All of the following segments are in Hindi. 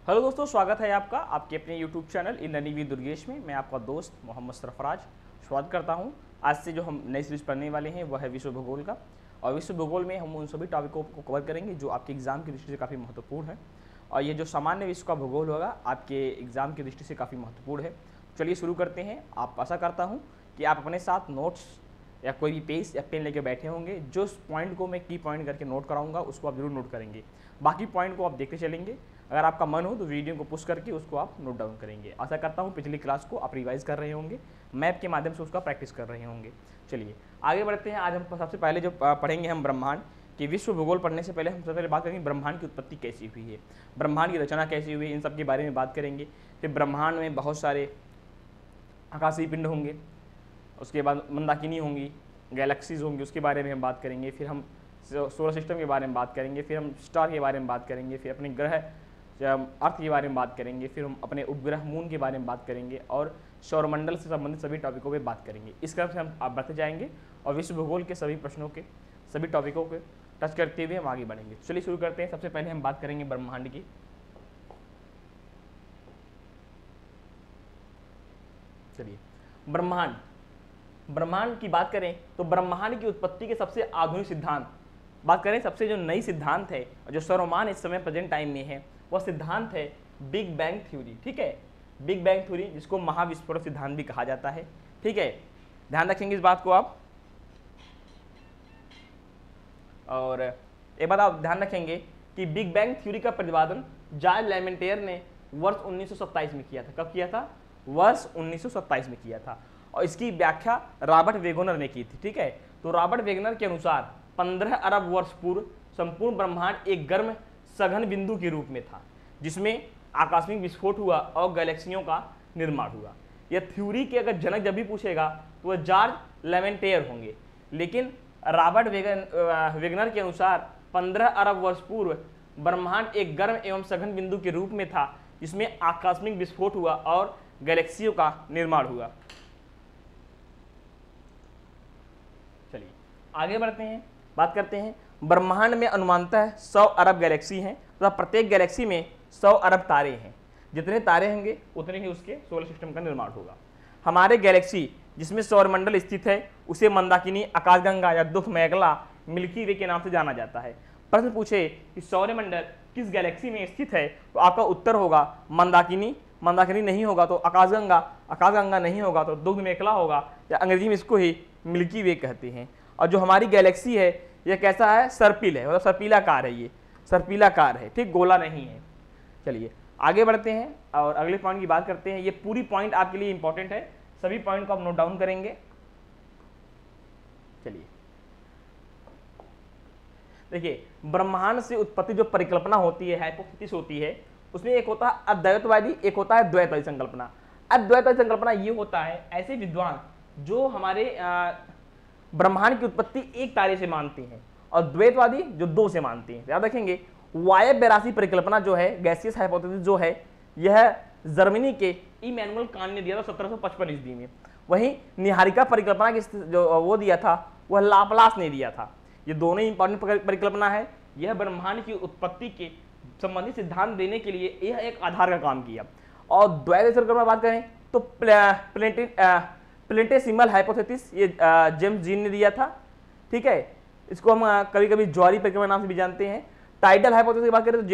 हेलो दोस्तों, स्वागत है आपका आपके अपने YouTube channel in learning with Durgesh में। मैं आपका दोस्त मोहम्मद सरफराज स्वागत करता हूं। आज से जो हम नई सीरीज पढ़ने वाले हैं वह है विश्व भूगोल का। और विश्व भूगोल में हम उन सभी टॉपिकों को कवर करेंगे जो आपके एग्जाम की दृष्टि से काफ़ी महत्वपूर्ण है। और ये जो सामान्य विश्व का भूगोल होगा आपके एग्जाम की दृष्टि से काफ़ी महत्वपूर्ण है। चलिए शुरू करते हैं। आप आशा करता हूँ कि आप अपने साथ नोट्स या कोई भी पेज या पेन लेके बैठे होंगे। जो पॉइंट को मैं की पॉइंट करके नोट कराऊंगा उसको आप जरूर नोट करेंगे, बाकी पॉइंट को आप देखते चलेंगे। अगर आपका मन हो तो वीडियो को पुश करके उसको आप नोट डाउन करेंगे। आशा करता हूँ पिछली क्लास को आप रिवाइज कर रहे होंगे, मैप के माध्यम से उसका प्रैक्टिस कर रहे होंगे। चलिए आगे बढ़ते हैं। आज हम सबसे पहले जो पढ़ेंगे हम ब्रह्मांड कि विश्व भूगोल पढ़ने से पहले हम सबसे पहले बात करेंगे ब्रह्मांड की उत्पत्ति कैसी हुई है, ब्रह्मांड की रचना कैसी हुई है, इन सब के बारे में बात करेंगे। फिर ब्रह्मांड में बहुत सारे आकाशीय पिंड होंगे, उसके बाद मंदाकिनी होंगी, गैलेक्सीज होंगी, उसके बारे में हम बात करेंगे। फिर हम सोलर सिस्टम के बारे में बात करेंगे। फिर हम स्टार के बारे में बात करेंगे। फिर अपने ग्रह अर्थ के बारे में बात करेंगे। फिर हम अपने उपग्रह मून के बारे में बात करेंगे और सौरमंडल से संबंधित सभी टॉपिकों पे बात करेंगे। इस क्रम से हम आप बढ़ते जाएंगे और विश्व भूगोल के सभी प्रश्नों के सभी टॉपिकों के टच करते हुए हम आगे बढ़ेंगे। चलिए शुरू करते हैं। सबसे पहले हम बात करेंगे ब्रह्मांड की। चलिए ब्रह्मांड की बात करें तो ब्रह्मांड की उत्पत्ति के सबसे आधुनिक सिद्धांत बात करें, सबसे जो नई सिद्धांत है जो सर्वमान्य इस समय प्रेजेंट टाइम में है वह सिद्धांत है बिग बैंग थ्योरी। ठीक है, बिग बैंग थ्योरी जिसको महाविस्फोटक सिद्धांत भी कहा जाता है। ठीक है, ध्यान रखेंगे इस बात को आप। और एक बात आप ध्यान रखेंगे कि बिग बैंग थ्योरी का प्रतिपादन जॉर्ज लेमेंटियर ने वर्ष 1927 में किया था। कब किया था? वर्ष 1927 में किया था। और इसकी व्याख्या रॉबर्ट वेगनर ने की थी। ठीक है, तो रॉबर्ट वेगनर के अनुसार 15 अरब वर्ष पूर्व संपूर्ण ब्रह्मांड एक गर्म सघन बिंदु के रूप में था जिसमें आकस्मिक विस्फोट हुआ और गैलेक्सियों का निर्माण हुआ। यह थ्योरी के अगर जनक जब भी पूछेगा तो वह जॉर्ज लेमेंटियर होंगे, लेकिन रॉबर्ट वेगनर के अनुसार 15 अरब वर्ष पूर्व ब्रह्मांड एक गर्म एवं सघन बिंदु के रूप में था जिसमें आकस्मिक विस्फोट हुआ और गैलेक्सियों का निर्माण हुआ। चलिए आगे बढ़ते हैं, बात करते हैं। ब्रह्मांड में अनुमानतः 100 अरब गैलेक्सी हैं तथा प्रत्येक गैलेक्सी में 100 अरब तारे हैं। जितने तारे होंगे उतने ही उसके सोलर सिस्टम का निर्माण होगा। हमारे गैलेक्सी जिसमें सौरमंडल स्थित है उसे मंदाकिनी, आकाशगंगा या दुख मेगला, मिल्की वे के नाम से जाना जाता है। प्रश्न पूछे कि सौरमंडल किस गैलेक्सी में स्थित है तो आपका उत्तर होगा मंदाकिनी, मंदाकिनी नहीं होगा तो आकाशगंगा, आकाशगंगा नहीं होगा तो दुग्ध मेखला होगा, या अंग्रेजी में इसको ही मिल्की वे कहते हैं। और जो हमारी गैलेक्सी है यह कैसा है? सर्पिल है, मतलब सर्पिलाकार है। ये सर्पिलाकार है, ठीक, गोला नहीं है। चलिए आगे बढ़ते हैं और अगले पॉइंट की बात करते हैं। ये पूरी पॉइंट आपके लिए इंपॉर्टेंट है, सभी पॉइंट को आप नोट डाउन करेंगे। चलिए देखिए, ब्रह्मांड से उत्पत्ति जो परिकल्पना होती है, हाइपोथेसिस होती है, उसमें एक होता है अद्वैतवादी, एक होता है द्वैतवादी संकल्पना। अद्वैतवादी संकल्पना ये होता है ऐसे विद्वान जो हमारे ब्रह्मांड की उत्पत्ति एक तारे से मानते हैं, और द्वैतवादी जो दो से मानते हैं। याद रखेंगे, वायव्य परिकल्पना जो है, गैसियस हाइपोथेसिस जो है, यह जर्मनी के इमैनुअल कांट ने दिया था 1755 ईस्वी में। वहीं निहारिका परिकल्पना की जो वो दिया था वह लाप्लास ने दिया था। ये दोनों इंपॉर्टेंट परिकल्पना है। यह ब्रह्मांड की उत्पत्ति के संबंधित सिद्धांत देने के लिए यह एक आधार का काम किया। और द्वैत परिकल्पना बात करें तो प्लेनेटेसिमल हाइपोथेसिस ये जेम्स जीन ने दिया था। ठीक है, इसको हम कभी कभी ज्वारी परिकल्पना नाम से भी जानते हैं। टाइडल हाइपोथेसिस की बात करें तो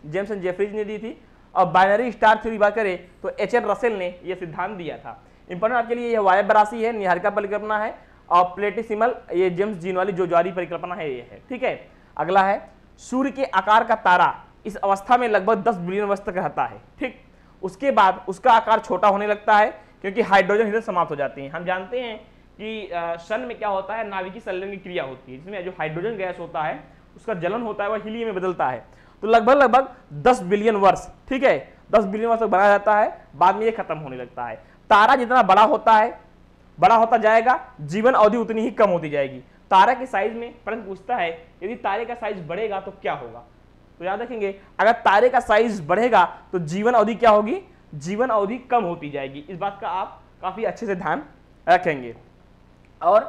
जेम्स एंड जेफरीज ने दी थी। और बाइनरी स्टार थ्योरी बात करें तो एच.एन. रसेल ने यह सिद्धांत दिया था। इंपॉर्टेंट आपके लिए यह वायव्य राशि है, निहारिका परिकल्पना है, और प्लेनेटेसिमल ये जेम्स जीन वाली जो ज्वारी परिकल्पना है ये है। ठीक है, अगला है सूर्य के आकार का तारा इस अवस्था में लगभग 10 बिलियन वर्ष तक रहता है। ठीक, उसके बाद उसका आकार छोटा होने लगता है क्योंकि हाइड्रोजन हीलियम समाप्त हो जाते हैं। हम जानते हैं कि सन में क्या होता है, नाभिकीय संलयन की क्रिया होती है, जिसमें जो हाइड्रोजन गैस होता है उसका जलन होता है, वह हीलियम में बदलता है। तो लगभग 10 बिलियन वर्ष, ठीक है, 10 बिलियन वर्ष तक बना जाता है, बाद में ये खत्म होने लगता है। तारा जितना बड़ा होता है, बड़ा होता जाएगा, जीवन अवधि उतनी ही कम होती जाएगी। तारा के साइज में प्रश्न पूछता है यदि तारे का साइज बढ़ेगा तो क्या होगा? तो याद रखेंगे, अगर तारे का साइज बढ़ेगा तो जीवन अवधि क्या होगी? जीवन अवधि कम होती जाएगी। इस बात का आप काफी अच्छे से ध्यान रखेंगे। और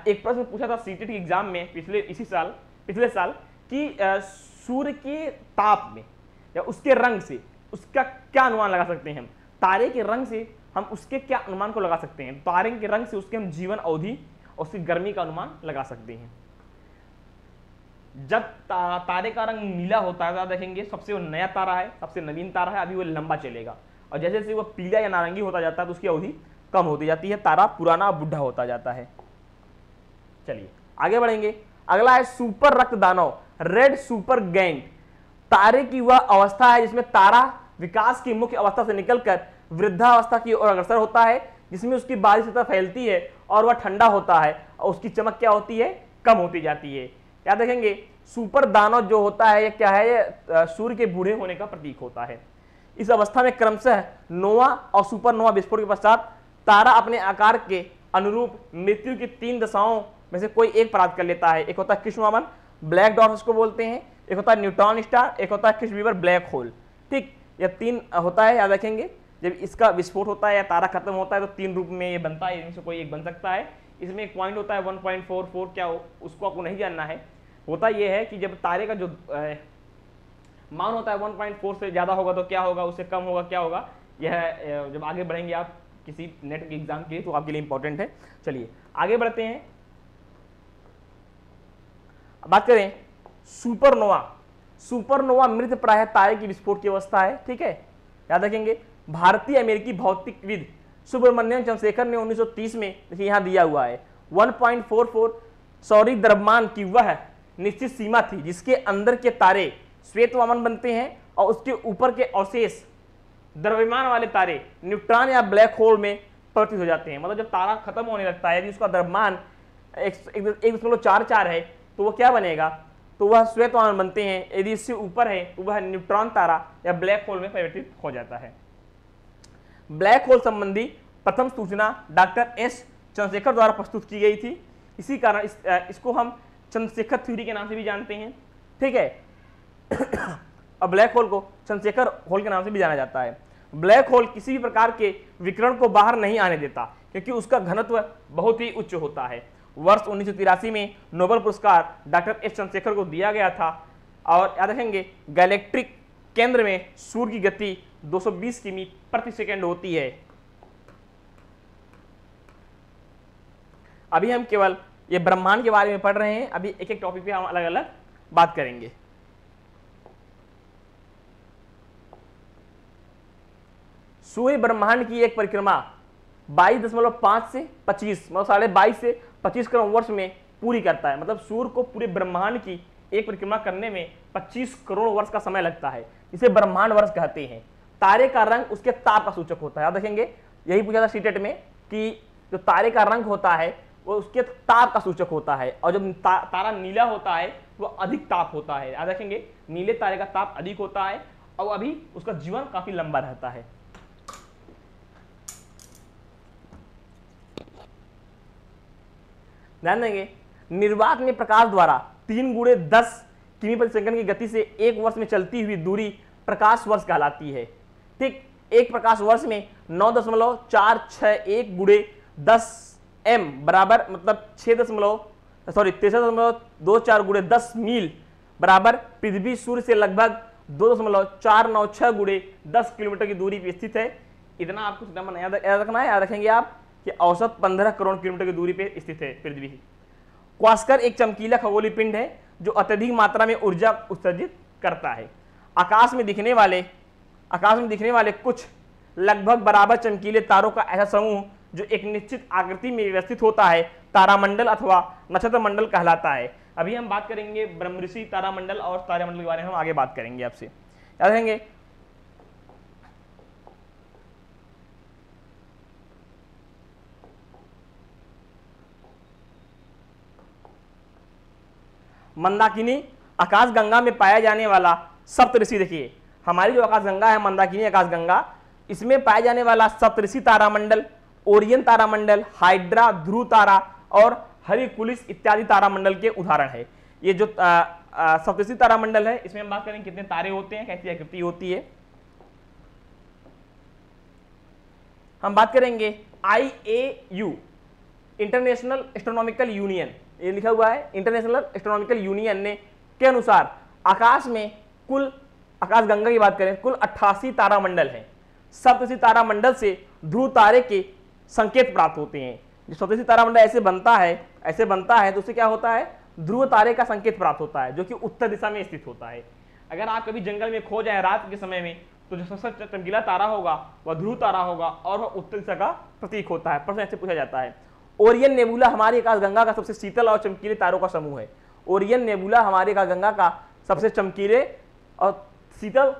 एक प्रश्न पूछा था सीटेट के एग्जाम में पिछले साल कि सूर्य के ताप में या उसके रंग से उसका क्या अनुमान लगा सकते हैं हम? तारे के रंग से हम उसके क्या अनुमान को लगा सकते हैं? तारे के रंग से उसके हम जीवन अवधि और उसकी गर्मी का अनुमान लगा सकते हैं। जब तारे का रंग नीला होता है, तो आप देखेंगे सबसे वो नया तारा है, सबसे नवीन तारा है, अभी वो लंबा चलेगा, और जैसे जैसे वो पीला या नारंगी होता जाता है तो उसकी अवधि कम होती जाती है, तारा पुराना बुढ़ा होता जाता है। चलिए आगे बढ़ेंगे। अगला है सुपर रक्त दानव, रेड सुपर गैंग। तारे की वह अवस्था है जिसमें तारा विकास की मुख्य अवस्था से निकलकर वृद्धावस्था की ओर अग्रसर होता है, जिसमें उसकी बाहरी सतह फैलती है और वह ठंडा होता है और उसकी चमक क्या होती है? कम होती जाती है। क्या देखेंगे? सुपर दानव जो होता है ये क्या है? ये सूर्य के बूढ़े होने का प्रतीक होता है। इस अवस्था में क्रमशः नोवा और सुपरनोवा विस्फोट के पश्चात तारा अपने आकार के अनुरूप मृत्यु की 3 दशाओं में से कोई एक प्राप्त कर लेता है। एक होता है कृष्णवामन, ब्लैक डॉट इसको बोलते हैं, एक होता है न्यूट्रॉन स्टार, एक होता है कृष्ण वीवर ब्लैक होल। ठीक, यह 3 होता है, याद रखेंगे। जब इसका विस्फोट होता है या तारा खत्म होता है तो 3 रूप में ये बनता है, इनमें से कोई एक बन सकता है। इसमें एक पॉइंट होता है 1.44, क्या हो उसको आपको नहीं जानना है। होता यह है कि जब तारे का जो मान होता है 1.4 से ज़्यादा होगा तो क्या होगा, उससे कम होगा क्या होगा, यह जब आगे बढ़ेंगे आप किसी नेट के एग्जाम के लिए तो आपके लिए इंपॉर्टेंट है। चलिए आगे बढ़ते हैं, बात करें सुपरनोवा। सुपरनोवा मृत प्राय तारे की विस्फोट की अवस्था है। ठीक है, याद रखेंगे। भारतीय अमेरिकी भौतिकविद सुब्रमण्यम चंद्रशेखर ने 1930 में, देखिए यहां दिया हुआ है, 1.44 सौरी द्रव्यमान की वह निश्चित सीमा थी जिसके अंदर के तारे श्वेत वामन बनते हैं और उसके ऊपर के अवशेष द्रव्यमान वाले तारे न्यूट्रॉन या ब्लैक होल में परिवर्तित हो जाते हैं। मतलब जब तारा खत्म होने लगता है, यदि उसका द्रव्यमान 1.44 है तो वह क्या बनेगा? तो वह श्वेत वामन बनते हैं। यदि इससे ऊपर है तो वह न्यूट्रॉन तारा या ब्लैक होल में परिवर्तित हो जाता है। ब्लैक होल संबंधी प्रथम सूचना डॉक्टर एस चंद्रशेखर द्वारा प्रस्तुत की गई थी। इसी कारण इसको हम चंद्रशेखर थ्योरी के नाम से भी जानते हैं। ठीक है, और ब्लैक होल को चंद्रशेखर होल के नाम से भी जाना जाता है। ब्लैक होल किसी भी प्रकार के विकिरण को बाहर नहीं आने देता क्योंकि उसका घनत्व बहुत ही उच्च होता है। वर्ष 1983 में नोबेल पुरस्कार डॉक्टर एस चंद्रशेखर को दिया गया था। और याद रखेंगे, गैलेक्ट्रिक केंद्र में सूर्य की गति 220 किमी प्रति सेकंड होती है। अभी हम केवल ये ब्रह्मांड के बारे में पढ़ रहे हैं, अभी एक एक टॉपिक पे हम अलग अलग बात करेंगे। सूर्य ब्रह्मांड की एक परिक्रमा 22.5 से 25 मतलब 22.5 से 25 करोड़ वर्ष में पूरी करता है। मतलब सूर्य को पूरे ब्रह्मांड की एक परिक्रमा करने में 25 करोड़ वर्ष का समय लगता है, इसे ब्रह्मांड वर्ष कहते हैं। तारे का रंग उसके ताप का सूचक होता है। याद रखेंगे, यही पूछा था सीटेट में कि जो तारे का रंग होता है वो उसके ताप का सूचक होता है, और जब तारा नीला होता है वो अधिक ताप होता है। याद रखेंगे, नीले तारे का ताप अधिक होता है और अभी उसका जीवन काफी लंबा रहता है। ध्यान देंगे, निर्वात में प्रकाश द्वारा 3 × 10 किमी प्रति सेकंड की गति से एक वर्ष में चलती हुई दूरी प्रकाश वर्ष कहलाती है। ठीक, एक प्रकाश वर्ष में 9.461 × 10 m बराबर मतलब 63.24 × 10 मील बराबर पृथ्वी सूर्य से लगभग 2.496 × 10 किलोमीटर की दूरी पर स्थित है। इतना आपको याद रखना है। याद रखेंगे आप कि औसत 15 करोड़ किलोमीटर की दूरी पर स्थित है पृथ्वी। क्वास्कर एक चमकीला खगोलीय पिंड है जो अत्यधिक मात्रा में ऊर्जा उत्सर्जित करता है। आकाश में दिखने वाले कुछ लगभग बराबर चमकीले तारों का ऐसा समूह जो एक निश्चित आकृति में व्यवस्थित होता है तारामंडल अथवा नक्षत्र मंडल कहलाता है। अभी हम बात करेंगे ब्रह्मऋषि तारामंडल और तारामंडल के बारे में हम आगे बात करेंगे आपसे। याद रखेंगे, मंदाकिनी आकाशगंगा में पाया जाने वाला सप्तऋषि। देखिए, हमारी जो आकाशगंगा है मंदाकिनी आकाशगंगा, इसमें पाया जाने वाला सप्तऋषि तारामंडल, ओरियन तारामंडल, हाइड्रा, ध्रुव तारा और हरिकुलिस इत्यादि तारामंडल के उदाहरण है। ये जो सप्तऋषि तारामंडल है, इसमें हम बात करेंगे कितने तारे होते हैं, कैसी आकृति होती है। हम बात करेंगे IAU इंटरनेशनल एस्ट्रोनॉमिकल यूनियन, ये लिखा हुआ है इंटरनेशनल एस्ट्रोनॉमिकल यूनियन ने के अनुसार आकाश में कुल आकाशगंगा की बात करें, कुल 88 तारामंडल हैं। सप्तऋषि तारामंडल से ध्रुव तारे के संकेत प्राप्त होते हैं। जो सप्तऋषि तारामंडल ऐसे बनता है तो उससे क्या होता है, ध्रुव तारे का संकेत प्राप्त होता है, जो कि उत्तर दिशा में स्थित होता है। अगर आप कभी जंगल में खो जाए रात के समय में, तो जो सबसे चमकीला तारा होगा वह ध्रुव तारा होगा और वह उत्तर दिशा का प्रतीक होता है। प्रश्न ऐसे पूछा जाता है। ओरियन नेबुला हमारी आकाशगंगा का सबसे शीतल और चमकीले तारों का समूह है। ओरियन नेबुला हमारी आकाशगंगा का सबसे चमकीले और शीतल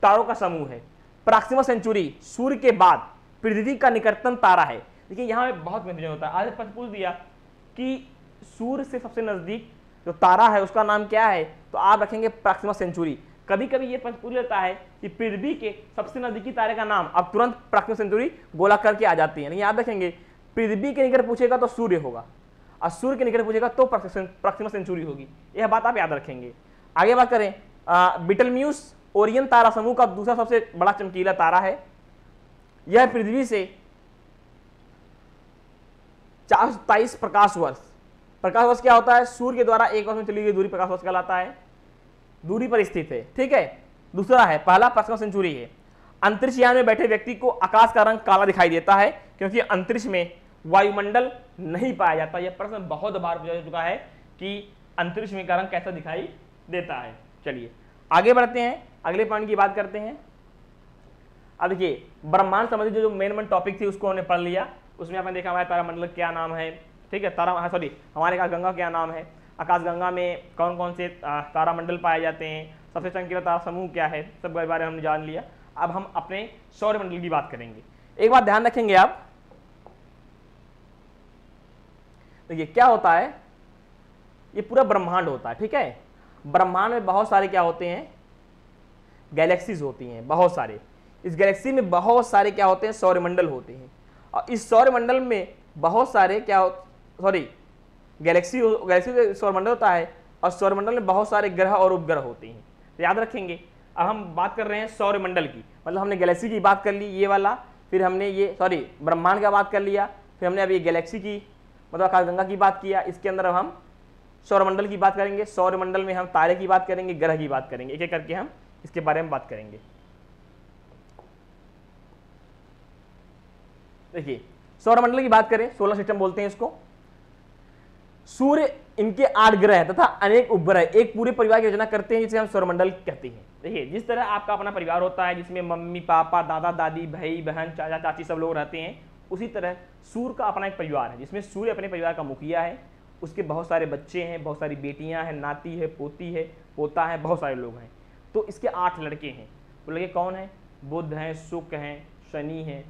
तारों का समूह है। प्रॉक्सिमा सेंचुरी सूर्य के बाद पृथ्वी का निकटतम तारा है। देखिए यहाँ पे बहुत कंफ्यूजन होता है। आज प्रश्न पूछ दिया कि सूर्य से सबसे नजदीक जो तारा है उसका नाम क्या है, तो आप रखेंगे प्रॉक्सिमा सेंचुरी। कभी कभी ये प्रश्न पूछ लेता है कि पृथ्वी के सबसे नजदीकी तारे का नाम, अब तुरंत प्रॉक्सिमा सेंचुरी गोला करके आ जाती है। नहीं, याद रखेंगे पृथ्वी के निकट पूछेगा तो सूर्य होगा और सूर्य के निकट पूछेगा तो प्रॉक्सिमा सेंचुरी होगी। यह बात आप याद रखेंगे। आगे बात करें, बीटलम्यूस ओरियन तारा समूह का दूसरा सबसे बड़ा चमकीला तारा है। यह पृथ्वी से 427 प्रकाश वर्ष क्या होता है, सूर्य के द्वारा एक वर्ष में चली गई दूरी प्रकाश वर्ष कहलाता है, दूरी पर स्थित है। ठीक है, दूसरा है, पहला प्रॉक्सिमा सेंचुरी है। अंतरिक्षयान में बैठे व्यक्ति को आकाश का रंग काला दिखाई देता है क्योंकि अंतरिक्ष में वायुमंडल नहीं पाया जाता। यह प्रश्न बहुत बार पूछा जा चुका है कि अंतरिक्ष में का रंग कैसा दिखाई देता है। चलिए आगे बढ़ते हैं, अगले पॉइंट की बात करते हैं। अब देखिए ब्रह्मांड संबंधी जो मेन टॉपिक थी उसको हमने पढ़ लिया। उसमें आपने देखा हमारे तारामंडल क्या नाम है, ठीक है, हमारे आकाशगंगा क्या नाम है, आकाशगंगा में कौन कौन से तारामंडल पाए जाते हैं, सबसे चमकीला तारा समूह क्या है, सब के बारे में हमने जान लिया। अब हम अपने सौरमंडल की बात करेंगे। एक बात ध्यान रखेंगे आप, देखिए क्या होता है, ये पूरा ब्रह्मांड होता है। ठीक है, ब्रह्मांड में बहुत सारे क्या होते हैं, गैलेक्सीज होती हैं बहुत सारे। इस गैलेक्सी में बहुत सारे क्या होते हैं, सौरमंडल होते हैं। और इस सौरमंडल में बहुत सारे गैलेक्सी सौरमंडल होता है और सौरमंडल में बहुत सारे ग्रह और उपग्रह होते हैं। तो याद रखेंगे। अब हम बात कर रहे हैं सौरमंडल की, मतलब हमने गैलेक्सी की बात कर ली ये वाला, फिर हमने ये ब्रह्मांड का बात कर लिया, फिर हमने अभी गैलेक्सी की मतलब आकाशगंगा की बात किया। इसके अंदर अब हम सौरमंडल की बात करेंगे। सौरमंडल में हम तारे की बात करेंगे, ग्रह की बात करेंगे, एक एक करके हम इसके बारे में बात करेंगे। देखिए सौरमंडल की बात करें, सोलर सिस्टम बोलते हैं इसको। सूर्य, इनके 8 ग्रह तथा अनेक उपग्रह एक पूरे परिवार की रचना करते हैं, जिसे हम सौरमंडल कहते हैं। देखिए जिस तरह आपका अपना परिवार होता है जिसमें मम्मी पापा दादा दादी भाई बहन चाचा चाची सब लोग रहते हैं, उसी तरह सूर्य का अपना एक परिवार है जिसमें सूर्य अपने परिवार का मुखिया है। उसके बहुत सारे बच्चे हैं, बहुत सारी बेटियां हैं, नाती है, पोती है, पोता है, बहुत सारे लोग हैं। तो इसके 8 लड़के हैं। वो लड़के कौन हैं, बुध हैं, शुक्र हैं, शनि है,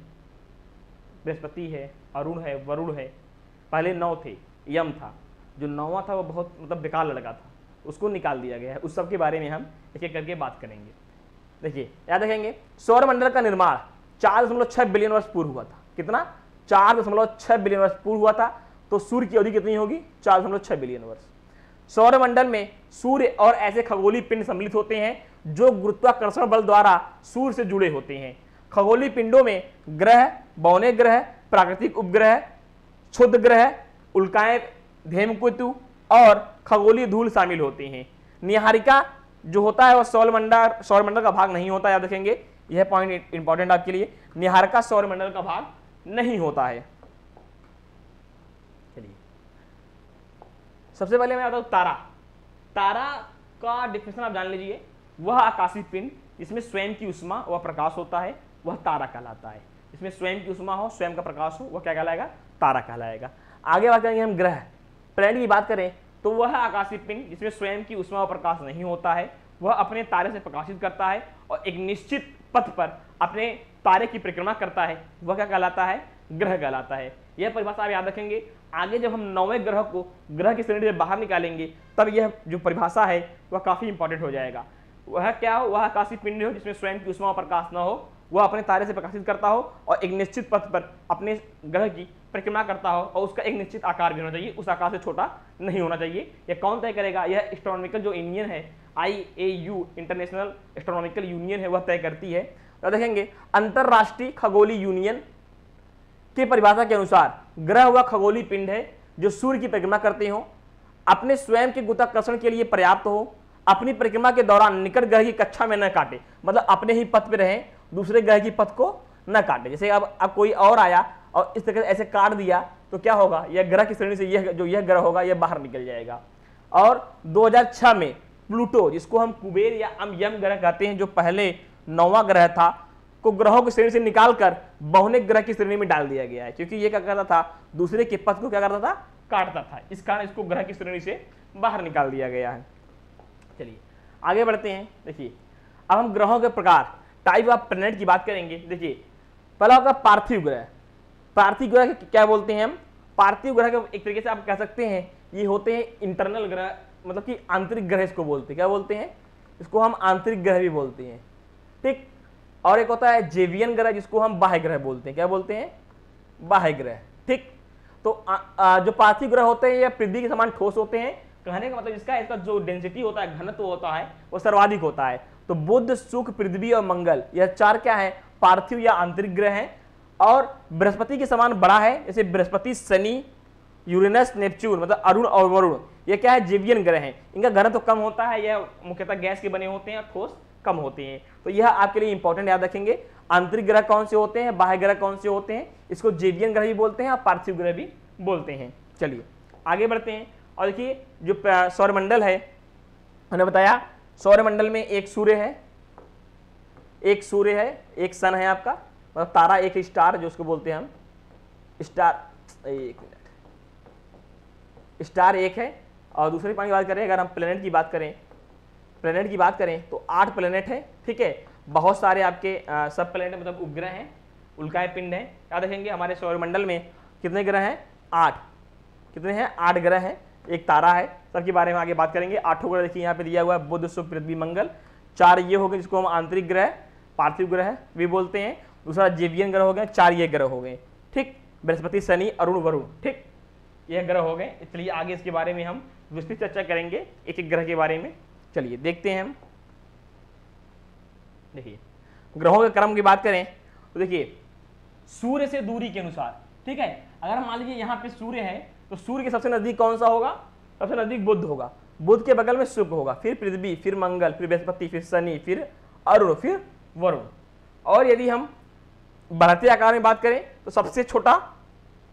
बृहस्पति है, अरुण है, वरुण है। पहले 9 थे, यम था, जो 9वां था वो बहुत मतलब बेकार लड़का था, उसको निकाल दिया गया है। उस सब के बारे में हम एक एक करके बात करेंगे। देखिए याद रखेंगे, सौरमंडल का निर्माण 4.6 बिलियन वर्ष पूर्व हुआ था। कितना, 4.6 बिलियन वर्ष पूर्व हुआ था। तो सूर्य की अवधि कितनी होगी, 4.6 बिलियन वर्ष। सौरमंडल में सूर्य और ऐसे खगोलीय पिंड सम्मिलित होते हैं जो गुरुत्वाकर्षण बल द्वारा सूर्य से जुड़े होते हैं। खगोलीय पिंडों में ग्रह, बौने ग्रह, प्राकृतिक उपग्रह, क्षुद्र ग्रह, उल्काएं, धूमकेतु और खगोलीय धूल शामिल होते हैं। निहारिका जो होता है वह सौरमंडल का भाग नहीं होता। याद रखेंगे, यह पॉइंट इंपॉर्टेंट आपके लिए। निहारिका सौरमंडल का भाग नहीं होता है। चलिए सबसे पहले मैं बताऊं तारा का डिफिनेशन आप जान लीजिए। वह आकाशीय पिंड जिसमें स्वयं की उष्मा व प्रकाश होता है वह तारा कहलाता है। इसमें स्वयं की उष्मा हो, स्वयं का प्रकाश हो, वह क्या कहलाएगा, तारा कहलाएगा। आगे बात करेंगे हम ग्रह प्लैनेट की बात करें तो वह आकाशीय पिंड जिसमें स्वयं की उष्मा व प्रकाश नहीं होता है, वह अपने तारे से प्रकाशित करता है और एक निश्चित पथ पर अपने तारे की परिक्रमा करता है, वह क्या कहलाता है, ग्रह कहलाता है। यह परिभाषा आप याद रखेंगे। आगे जब हम 9वें ग्रह को ग्रह की श्रेणी से बाहर निकालेंगे तब यह जो परिभाषा है वह काफी इंपॉर्टेंट हो जाएगा। वह क्या हो, वह आकाशीय पिंड हो जिसमें स्वयं की उष्मा व प्रकाश न हो, वह अपने तारे से प्रकाशित करता हो और एक निश्चित पथ पर अपने ग्रह की परिक्रमा करता हो और उसका एक निश्चित आकार भी होना चाहिए, उस आकार से छोटा नहीं होना चाहिए। यह कौन तय करेगा, यह एस्ट्रोनॉमिकल जो यूनियन है, IAU इंटरनेशनल एस्ट्रोनॉमिकल यूनियन है, वह तय करती है। तो देखेंगे अंतरराष्ट्रीय खगोलीय यूनियन की परिभाषा के अनुसार ग्रह वह खगोलीय पिंड है जो सूर्य की परिक्रमा करते हो, अपने स्वयं के गुरुत्वाकर्षण के लिए पर्याप्त हो, अपनी परिक्रमा के दौरान निकट ग्रह की कक्षा में न काटे, मतलब अपने ही पथ पे रहे, दूसरे ग्रह की पथ को न काटे। जैसे अब कोई और आया और इस तरह से ऐसे काट दिया तो क्या होगा, यह ग्रह की श्रेणी से यह ग्रह होगा यह बाहर निकल जाएगा। और 2006 में प्लूटो, जिसको हम कुबेर या यम ग्रह कहते हैं, जो पहले 9वां ग्रह था, को ग्रहों की श्रेणी से निकालकर बहुनिक ग्रह की श्रेणी में डाल दिया गया है, क्योंकि ये क्या करता था, दूसरे के पथ को क्या करता था, काटता था। इस कारण इसको ग्रह की श्रेणी से बाहर निकाल दिया गया है। चलिए आगे बढ़ते हैं। देखिए अब हम ग्रहों के प्रकार, टाइप ऑफ प्लैनेट की बात करेंगे। देखिए पहला होगा पार्थिव ग्रह। पार्थिव ग्रह क्या बोलते हैं हम, पार्थिव ग्रह के एक तरीके से आप कह सकते हैं ये होते हैं इंटरनल ग्रह, मतलब कि आंतरिक ग्रह इसको बोलते हैं। क्या बोलते हैं, इसको हम आंतरिक ग्रह भी बोलते हैं, ठीक। और एक होता है जेवियन ग्रह, जिसको हम बाह्य ग्रह बोलते हैं। क्या बोलते हैं, बाह्य ग्रह, ठीक। तो जो पार्थिव ग्रह होते हैं ये पृथ्वी के समान ठोस होते हैं। कहने का मतलब इसका जो डेंसिटी होता है, घनत्व होता है, वो सर्वाधिक होता है। तो बुध, शुक्र, पृथ्वी और मंगल, यह 4 क्या है, पार्थिव या आंतरिक ग्रह हैं। और बृहस्पति के समान बड़ा है, जैसे बृहस्पति, शनि, यूरेनस, नेपच्यून, मतलब अरुण और वरुण, ये क्या है, जेवियन ग्रह हैं। इनका घनत्व कम होता है, यह मुख्यतः गैस के बने होते हैं और ठोस कम होते हैं। तो यह आपके लिए इंपॉर्टेंट याद रखेंगे। आंतरिक ग्रह कौन से होते हैं, बाह्य ग्रह कौन से होते हैं, इसको जेवियन ग्रह भी बोलते हैं और पार्थिव ग्रह भी बोलते हैं। चलिए आगे बढ़ते हैं। और देखिए जो सौरमंडल है, मैंने बताया सौरमंडल में एक सूर्य है, एक सन है आपका, मतलब तारा, एक स्टार जो उसको बोलते हैं हम स्टार, एक मिनट, स्टार एक है। और दूसरे पानी की बात करें, अगर हम प्लेनेट की बात करें तो 8 प्लेनेट है, ठीक है। बहुत सारे आपके सब प्लेनेट मतलब उपग्रह हैं, उल्काएं पिंड हैं। याद रखेंगे हमारे सौरमंडल में कितने ग्रह हैं, 8। कितने हैं, 8 ग्रह हैं, एक तारा है। सबके बारे में आगे बात करेंगे। 8 ग्रह देखिए यहाँ पे दिया हुआ है, बुध, शुक्र, पृथ्वी, मंगल। 4 ये हो गए जिसको हम आंतरिक ग्रह, पार्थिव ग्रह भी बोलते हैं। दूसरा जेवियन ग्रह हो गए, 4 ये ग्रह हो गए, ठीक। बृहस्पति, शनि, अरुण, वरुण, ठीक, यह ग्रह हो गए। इसलिए आगे इसके बारे में हम विस्तृत चर्चा करेंगे एक एक ग्रह के बारे में। चलिए देखते हैं हम। देखिए ग्रहों के क्रम की बात करें तो देखिए सूर्य से दूरी के अनुसार, ठीक है। अगर मान लीजिए यहाँ पे सूर्य है तो सूर्य के सबसे नजदीक कौन सा होगा, सबसे नजदीक बुध होगा। बुध के बगल में शुक्र होगा, फिर पृथ्वी, फिर मंगल, फिर बृहस्पति, फिर शनि, फिर अरुण, फिर वरुण। और यदि हम बढ़ते आकार में बात करें तो सबसे छोटा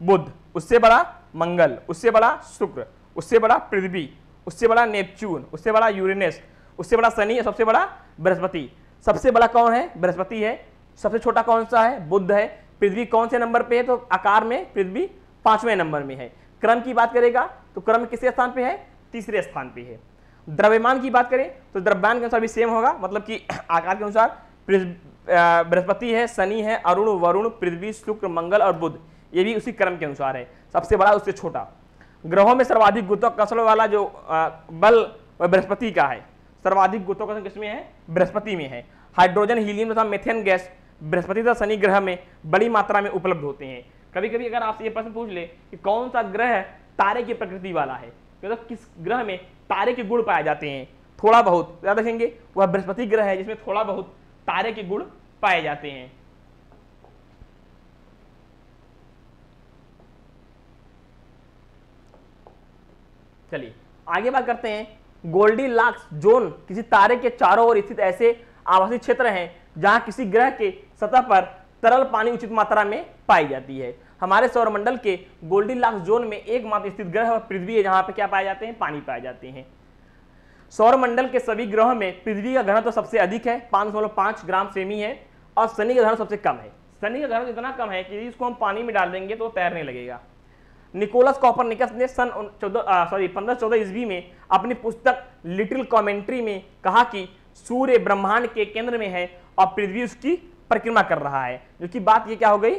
बुध, उससे बड़ा मंगल, उससे बड़ा शुक्र, उससे बड़ा पृथ्वी, उससे बड़ा नेपच्यून, उससे बड़ा यूरेनस, उससे बड़ा शनि, सबसे बड़ा बृहस्पति। सबसे बड़ा कौन है, बृहस्पति है। सबसे छोटा कौन सा है, बुध है। पृथ्वी कौन से नंबर पे है, तो आकार में पृथ्वी 5वें नंबर में है। क्रम की बात करेगा तो क्रम किसके स्थान पे है, तीसरे स्थान पे है। द्रव्यमान की बात करें तो द्रव्यमान के अनुसार भी सेम होगा, मतलब कि आकार के अनुसार बृहस्पति है, शनि है, अरुण, वरुण, पृथ्वी, शुक्र, मंगल और बुध, ये भी उसी क्रम के अनुसार है, सबसे बड़ा उससे छोटा। ग्रहों में सर्वाधिक गुरुत्वाकर्षण वाला जो बल वह बृहस्पति का है। सर्वाधिक गुरुत्वाकर्षण किसमें है, बृहस्पति में है। हाइड्रोजन, हीलियम तथा मेथेन गैस बृहस्पति तथा शनि ग्रह में बड़ी मात्रा में उपलब्ध होते हैं। कभी कभी अगर आपसे ये प्रश्न पूछ ले कि कौन सा ग्रह तारे की प्रकृति वाला है, मतलब किस ग्रह में तारे के गुण पाए जाते हैं, थोड़ा बहुत याद रखेंगे, वह बृहस्पति ग्रह है जिसमें थोड़ा बहुत तारे के गुण पाए जाते हैं। चलिए आगे बात करते हैं। गोल्डीलॉक्स जोन किसी तारे के चारों ओर स्थित ऐसे आवासीय क्षेत्र हैं जहां किसी ग्रह के सतह पर तरल पानी उचित मात्रा में पाई जाती है। हमारे सौरमंडल के गोल्डीलॉक्स जोन में एकमात्र स्थित ग्रह और पृथ्वी है, जहां पे क्या पाए जाते हैं, पानी पाए जाते हैं। सौरमंडल के सभी ग्रहों में पृथ्वी का घनत्व तो सबसे अधिक है, 5.5 ग्राम सेमी है, और शनि का घनत्व सबसे कम है। शनि का घनत्व इतना कम है कि इसको हम पानी में डाल देंगे तो तैरने लगेगा। निकोलस कॉपरनिकस ने सन 1514 ईस्वी में अपनी पुस्तक लिटिल कॉमेंट्री में कहा कि सूर्य ब्रह्मांड के केंद्र में है और पृथ्वी उसकी परिक्रमा कर रहा है। जो कि बात ये क्या हो गई,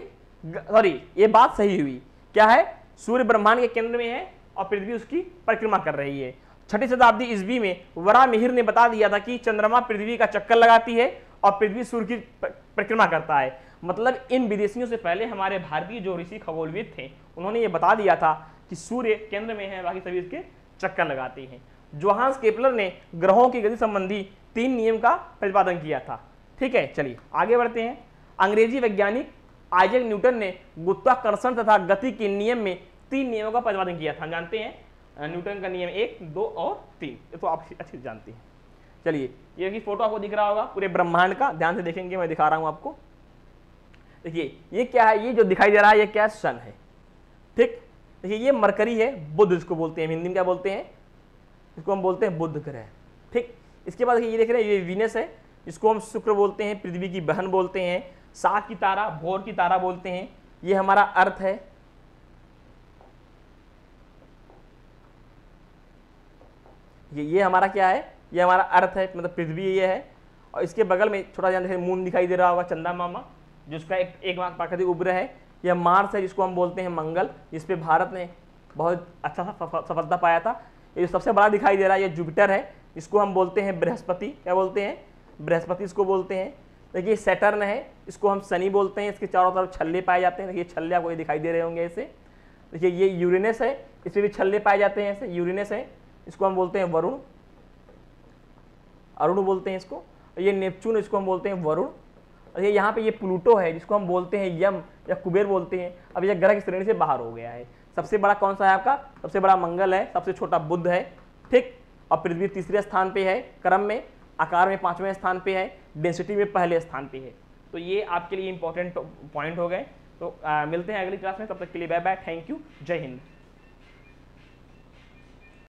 ये बात सही हुई। क्या है, सूर्य ब्रह्मांड के केंद्र में है और पृथ्वी उसकी परिक्रमा कर रही है। 6वीं शताब्दी ईस्वी में वराहमिहिर ने बता दिया था कि चंद्रमा पृथ्वी का चक्कर लगाती है और पृथ्वी सूर्य की परिक्रमा करता है। मतलब इन विदेशियों से पहले हमारे भारतीय जो ऋषि खगोलविद थे उन्होंने ये बता दिया था कि सूर्य केंद्र में है, बाकी सभी इसके चक्कर लगाते हैं। जोहान्स केपलर ने ग्रहों की गति संबंधी 3 नियम का प्रतिपादन किया था। ठीक है, चलिए आगे बढ़ते हैं। अंग्रेजी वैज्ञानिक आइजैक न्यूटन ने गुरुत्वाकर्षण तथा गति के नियम में 3 नियमों का प्रतिपादन किया था। जानते हैं न्यूटन का नियम 1, 2 और 3, ये तो आप अच्छे से जानते हैं। चलिए ये की फोटो आपको दिख रहा होगा पूरे ब्रह्मांड का, ध्यान से देखेंगे, मैं दिखा रहा हूं आपको। देखिए ये क्या है, ये जो दिखाई दे रहा है ये क्या है, सन है, ठीक। देखिए ये मरकरी है, बुध इसको बोलते हैं, हिंदी में क्या बोलते हैं, इसको हम बोलते हैं बुध ग्रह, ठीक। इसके बाद ये देख रहे हैं ये वीनस है, इसको हम शुक्र बोलते हैं, पृथ्वी की बहन बोलते हैं, सात की तारा, भोर की तारा बोलते हैं। ये हमारा अर्थ है, ये हमारा क्या है, ये हमारा अर्थ है, मतलब पृथ्वी ये है। और इसके बगल में छोटा सा मून दिखाई दे रहा होगा, चंदा मामा, जिसका एक प्राकृतिक उपग्रह है। यह मार्स है, जिसको हम बोलते हैं मंगल, जिस पे भारत ने बहुत अच्छा सफलता पाया था। ये जो सबसे बड़ा दिखाई दे रहा है ये जुपिटर है, इसको हम बोलते हैं बृहस्पति, क्या बोलते हैं, बृहस्पति इसको बोलते हैं। देखिए सैटर्न है, इसको हम शनि बोलते हैं, इसके चारों तरफ छल्ले पाए जाते हैं। देखिए छल्ले आपको ये दिखाई दे रहे होंगे ऐसे। देखिए ये यूरेनस है, इसमें भी छल्ले पाए जाते हैं ऐसे, यूरेनस है, इसको हम बोलते हैं वरुण, अरुण बोलते हैं इसको। ये नेपच्यून, इसको हम बोलते हैं वरुण। और ये यहाँ पे ये प्लूटो है, जिसको हम बोलते हैं यम या कुबेर बोलते हैं। अब यह ग्रह की श्रेणी से बाहर हो गया है। सबसे बड़ा कौन सा है आपका, सबसे बड़ा मंगल है, सबसे छोटा बुध है, ठीक। और पृथ्वी तीसरे स्थान पे है क्रम में, आकार में 5वें स्थान पे है, डेंसिटी में पहले स्थान पे है। तो ये आपके लिए इंपॉर्टेंट पॉइंट हो गए। तो मिलते हैं अगली क्लास में, तब तक के लिए बाय बाय, थैंक यू, जय हिंद।